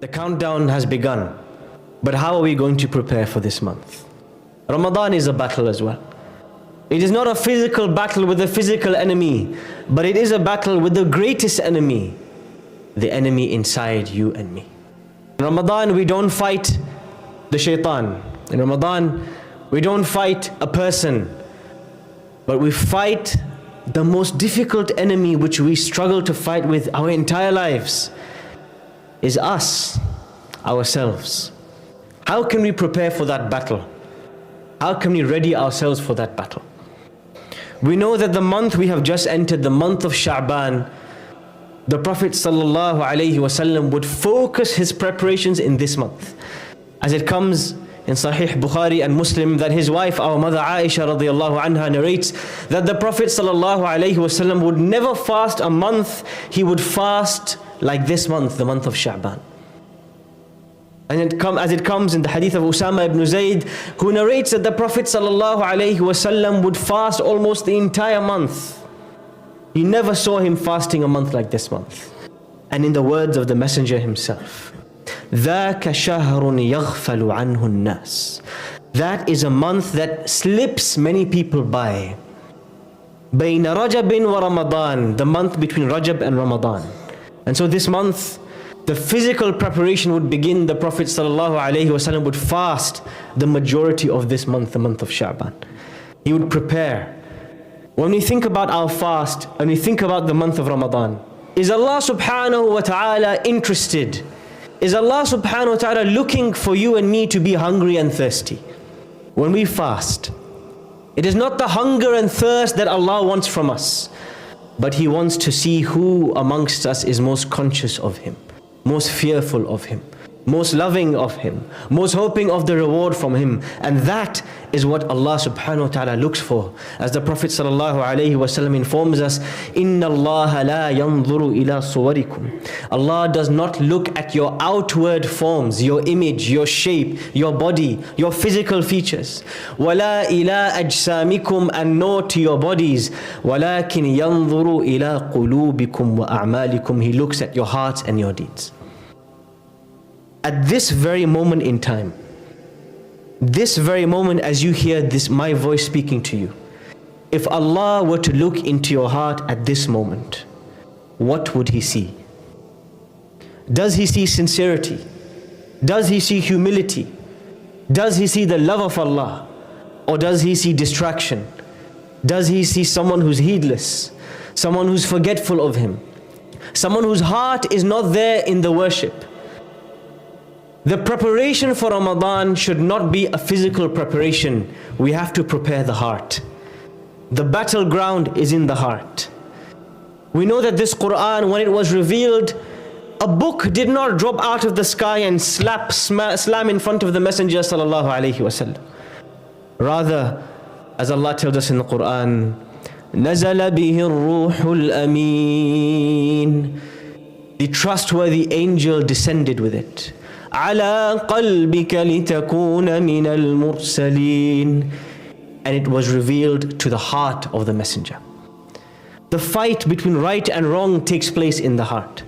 The countdown has begun. But how are we going to prepare for this month? Ramadan is a battle as well. It is not a physical battle with a physical enemy, but it is a battle with the greatest enemy, the enemy inside you and me. In Ramadan, we don't fight the Shayṭān. In Ramadan, we don't fight a person, but we fight the most difficult enemy which we struggle to fight with our entire lives, is us, ourselves. How can we prepare for that battle? How can we ready ourselves for that battle? We know that the month we have just entered, the month of Shaban, the Prophet ﷺ would focus his preparations in this month. As it comes in Sahih Bukhari and Muslim, that his wife, our mother Aisha radiallahu anha, narrates that the Prophet ﷺ would never fast a month, he would fast like this month, the month of Shaban. And as it comes in the hadith of Usama ibn Zayd, who narrates that the Prophet ﷺ would fast almost the entire month. You never saw him fasting a month like this month. And in the words of the Messenger himself, ذَاكَ شَهْرٌ يَغْفَلُ عَنْهُ النَّاسِ. That is a month that slips many people by. بَيْنَ رَجَبٍ وَرَمَضَانٍ. The month between Rajab and Ramadan. And so this month, the physical preparation would begin. The Prophet ﷺ would fast the majority of this month, the month of Sha'ban. He would prepare. When we think about our fast, and we think about the month of Ramadan, is Allah subhanahu wa ta'ala interested? Is Allah subhanahu wa ta'ala looking for you and me to be hungry and thirsty? When we fast, it is not the hunger and thirst that Allah wants from us, but He wants to see who amongst us is most conscious of Him, most fearful of Him, most loving of Him, most hoping of the reward from Him. And that is what Allah subhanahu wa ta'ala looks for. As the Prophet sallallahu alayhi wa sallam informs us, إِنَّ اللَّهَ لَا يَنظُرُ إِلَىٰ صُوَرِكُمْ. Allah does not look at your outward forms, your image, your shape, your body, your physical features. وَلَا إِلَىٰ أَجْسَامِكُمْ, and nor to your bodies. وَلَكِنْ يَنظُرُ إِلَىٰ قُلُوبِكُمْ وَأَعْمَالِكُمْ. He looks at your hearts and your deeds. At this very moment in time, this very moment as you hear this, my voice speaking to you, if Allah were to look into your heart at this moment, what would He see? Does He see sincerity? Does He see humility? Does He see the love of Allah? Or does He see distraction? Does He see someone who's heedless? Someone who's forgetful of Him? Someone whose heart is not there in the worship? The preparation for Ramadan should not be a physical preparation. We have to prepare the heart. The battleground is in the heart. We know that this Qur'an, when it was revealed, a book did not drop out of the sky and slam in front of the Messenger sallallahu alaihi wasallam. Rather, as Allah tells us in the Qur'an, نَزَلَ بِهِ الرُّوحُ الْأَمِينَ. The trustworthy angel descended with it. عَلَىٰ قَلْبِكَ لِتَكُونَ مِنَ الْمُرْسَلِينَ. And it was revealed to the heart of the Messenger. The fight between right and wrong takes place in the heart.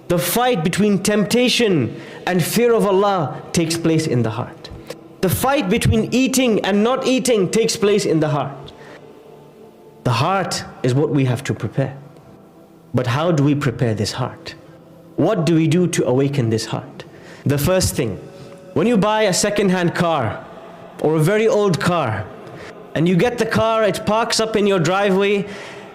The fight between temptation and fear of Allah takes place in the heart. The fight between eating and not eating takes place in the heart. The heart is what we have to prepare. But how do we prepare this heart? What do we do to awaken this heart? The first thing, when you buy a second-hand car or a very old car, and you get the car, it parks up in your driveway,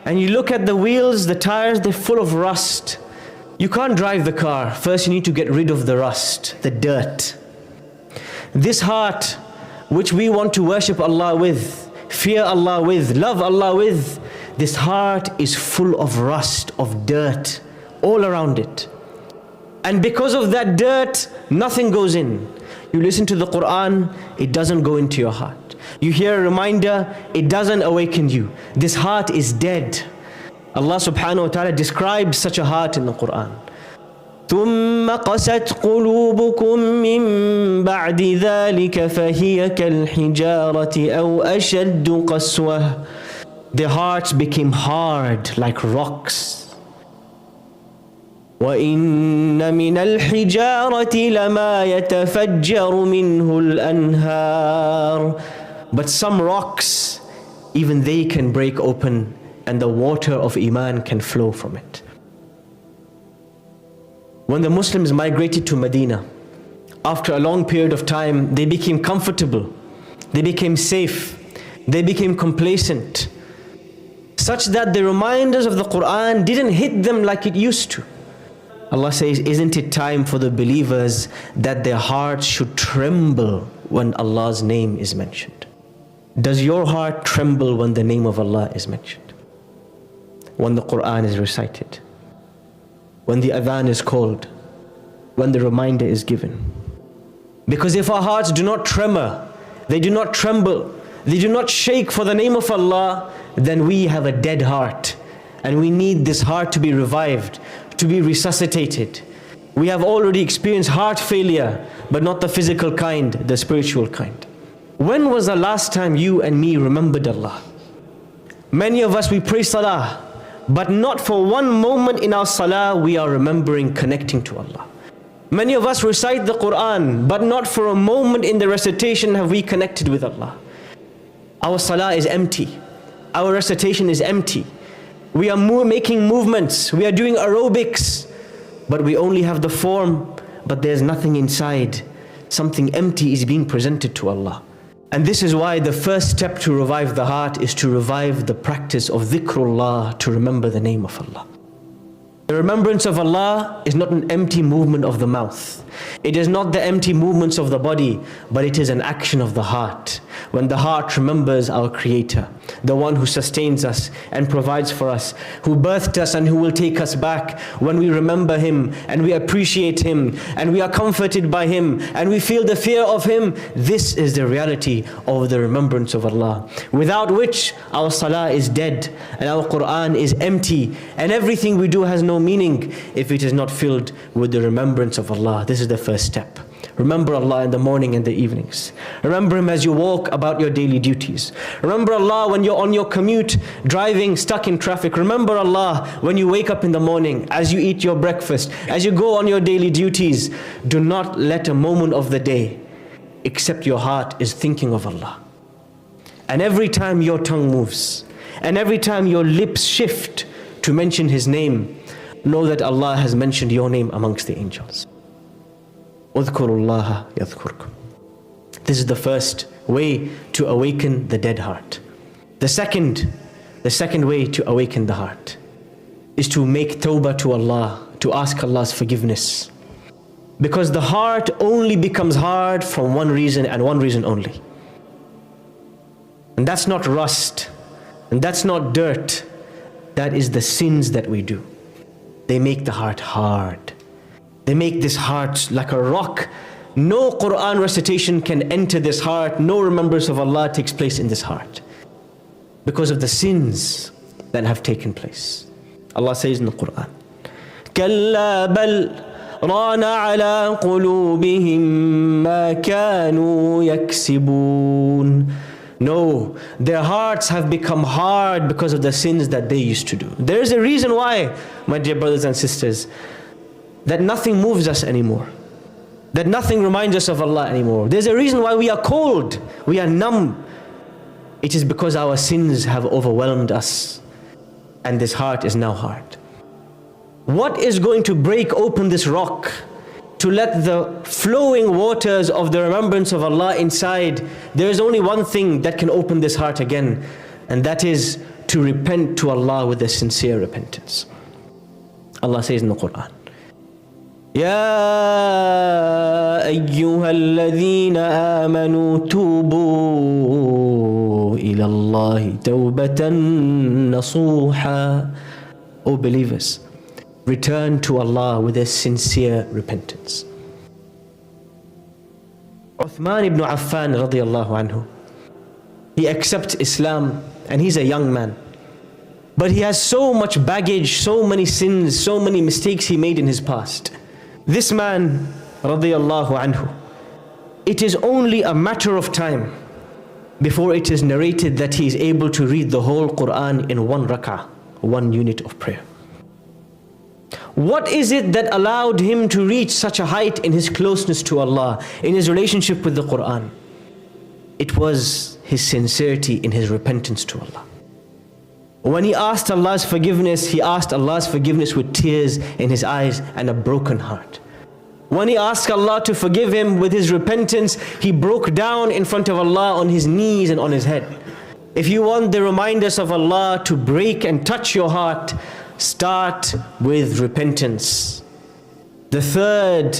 and you look at the wheels, the tires, they're full of rust. You can't drive the car. First you need to get rid of the rust, the dirt. This heart, which we want to worship Allah with, fear Allah with, love Allah with, this heart is full of rust, of dirt, all around it. And because of that dirt, nothing goes in. You listen to the Qur'an, it doesn't go into your heart. You hear a reminder, it doesn't awaken you. This heart is dead. Allah subhanahu wa ta'ala describes such a heart in the Qur'an. ثُمَّ قَسَتْ قُلُوبُكُم مِّن بَعْدِ ذَلِكَ فَهِيَ كَالْحِجَارَةِ أَوْ أَشَدُّ قَسْوَةً. Their hearts became hard like rocks. وَإِنَّ مِنَ الْحِجَارَةِ لَمَا يَتَفَجَّرُ مِنْهُ الْأَنْهَارُ. But some rocks, even they can break open and the water of iman can flow from it. When the Muslims migrated to Medina, after a long period of time, they became comfortable, they became safe, they became complacent, such that the reminders of the Qur'an didn't hit them like it used to. Allah says, isn't it time for the believers that their hearts should tremble when Allah's name is mentioned? Does your heart tremble when the name of Allah is mentioned? When the Qur'an is recited? When the adhan is called? When the reminder is given? Because if our hearts do not tremor, they do not tremble, they do not shake for the name of Allah, then we have a dead heart. And we need this heart to be revived, to be resuscitated. We have already experienced heart failure, but not the physical kind, the spiritual kind. When was the last time you and me remembered Allah? Many of us, we pray salah, but not for one moment in our salah we are remembering connecting to Allah. Many of us recite the Qur'an, but not for a moment in the recitation have we connected with Allah. Our salah is empty. Our recitation is empty. We are making movements, we are doing aerobics, but we only have the form, but there's nothing inside. Something empty is being presented to Allah. And this is why the first step to revive the heart is to revive the practice of dhikrullah, to remember the name of Allah. The remembrance of Allah is not an empty movement of the mouth. It is not the empty movements of the body, but it is an action of the heart. When the heart remembers our Creator, the one who sustains us and provides for us, who birthed us and who will take us back, when we remember Him and we appreciate Him and we are comforted by Him and we feel the fear of Him, this is the reality of the remembrance of Allah. Without which our salah is dead and our Qur'an is empty and everything we do has no meaning if it is not filled with the remembrance of Allah. This is the first step. Remember Allah in the morning and the evenings. Remember Him as you walk about your daily duties. Remember Allah when you're on your commute, driving, stuck in traffic. Remember Allah when you wake up in the morning, as you eat your breakfast, as you go on your daily duties. Do not let a moment of the day except your heart is thinking of Allah. And every time your tongue moves, and every time your lips shift to mention His name, know that Allah has mentioned your name amongst the angels. Udhkurullaha yadhkurkum. This is the first way to awaken the dead heart. The second way to awaken the heart is to make tawbah to Allah, to ask Allah's forgiveness. Because the heart only becomes hard from one reason and one reason only. And that's not rust, and that's not dirt. That is the sins that we do. They make the heart hard. They make this heart like a rock. No Qur'an recitation can enter this heart. No remembrance of Allah takes place in this heart, because of the sins that have taken place. Allah says in the Qur'an, كَلَّا بَلْ رَانَ عَلَىٰ قُلُوبِهِمْ مَا كَانُوا يَكْسِبُونَ. No, their hearts have become hard because of the sins that they used to do. There is a reason why, my dear brothers and sisters, that nothing moves us anymore, that nothing reminds us of Allah anymore. There's a reason why we are cold, we are numb. It is because our sins have overwhelmed us and this heart is now hard. What is going to break open this rock to let the flowing waters of the remembrance of Allah inside? There is only one thing that can open this heart again, and that is to repent to Allah with a sincere repentance. Allah says in the Qur'an, يا أيها الذين آمنوا توبوا إلى الله توبة نصوحا. O believers, return to Allah with a sincere repentance. Uthman ibn Affan radiallahu anhu, he accepts Islam and he's a young man, but he has so much baggage, so many sins, so many mistakes he made in his past. This man radiallahu anhu, it is only a matter of time before it is narrated that he is able to read the whole Qur'an in one rak'ah, one unit of prayer. What is it that allowed him to reach such a height in his closeness to Allah, in his relationship with the Qur'an? It was his sincerity in his repentance to Allah. When he asked Allah's forgiveness, he asked Allah's forgiveness with tears in his eyes and a broken heart. When he asked Allah to forgive him with his repentance, he broke down in front of Allah on his knees and on his head. If you want the reminders of Allah to break and touch your heart, start with repentance. The third,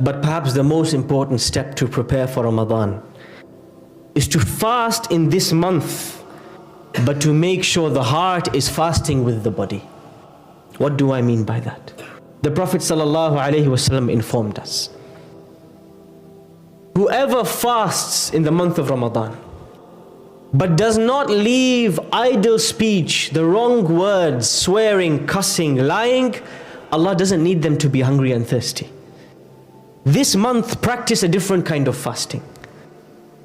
but perhaps the most important step to prepare for Ramadan is to fast in this month, but to make sure the heart is fasting with the body. What do I mean by that? The Prophet ﷺ informed us, whoever fasts in the month of Ramadan, but does not leave idle speech, the wrong words, swearing, cussing, lying, Allah doesn't need them to be hungry and thirsty. This month, practice a different kind of fasting.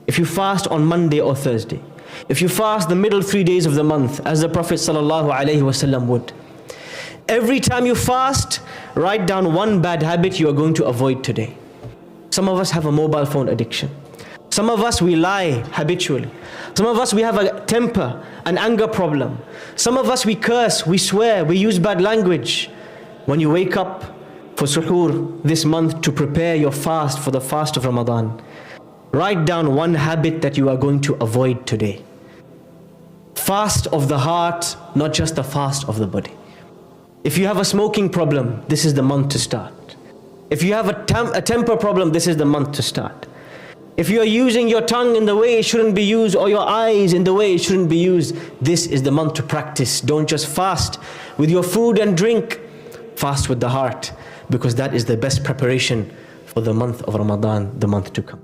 If you fast on Monday or Thursday, if you fast the middle 3 days of the month, as the Prophet ﷺ would, every time you fast, write down one bad habit you are going to avoid today. Some of us have a mobile phone addiction. Some of us, we lie habitually. Some of us, we have a temper, an anger problem. Some of us, we curse, we swear, we use bad language. When you wake up for suhoor this month to prepare your fast for the fast of Ramadan, write down one habit that you are going to avoid today. Fast of the heart, not just the fast of the body. If you have a smoking problem, this is the month to start. If you have a temper problem, this is the month to start. If you are using your tongue in the way it shouldn't be used, or your eyes in the way it shouldn't be used, this is the month to practice. Don't just fast with your food and drink, fast with the heart, because that is the best preparation for the month of Ramadan, the month to come.